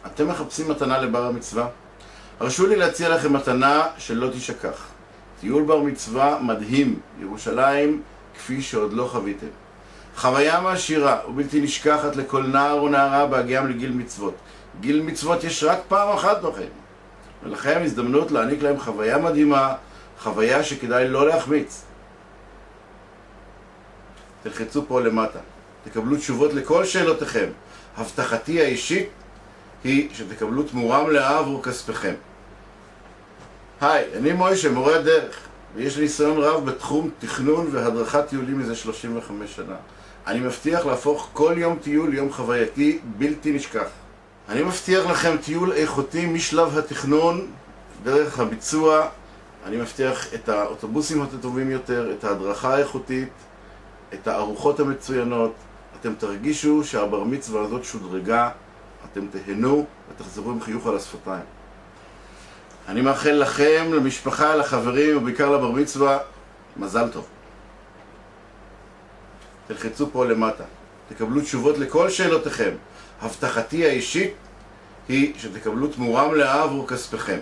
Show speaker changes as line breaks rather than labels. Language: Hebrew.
אתם מחפשים מתנה לבר המצווה? הרשו לי להציע לכם מתנה שלא תשכח. טיול בר מצווה מדהים, ירושלים כפי שעוד לא חוויתם. חוויה מעשירה ובלתי נשכחת לכל נער ונערה בהגיעם לגיל מצוות. גיל מצוות יש רק פעם אחת בחיים, ולכם הזדמנות להעניק להם חוויה מדהימה, חוויה שכדאי לא להחמיץ. תלחצו פה למטה, תקבלו תשובות לכל שאלותיכם. הבטחתי האישית היא שתקבלו תמורה מלאה עבור כספיכם. היי, אני מוישה, מורה הדרך, ויש לי ניסיון רב בתחום תכנון והדרכת טיולים מזה 35 שנה. אני מבטיח להפוך כל יום טיול ליום חווייתי בלתי נשכח. אני מבטיח לכם טיול איכותי משלב התכנון, דרך הביצוע. אני מבטיח את האוטובוסים הטובים יותר, את ההדרכה האיכותית, את הארוחות המצוינות. אתם תרגישו שהבר מצווה הזאת שודרגה, אתם תהנו ותחזרו עם חיוך על השפתיים. אני מאחל לכם, למשפחה, לחברים ובעיקר לבר מצווה, מזל טוב. תלחצו פה למטה, תקבלו תשובות לכל שאלותיכם. הבטחתי האישית היא שתקבלו תמורה מלאה עבור כספיכם.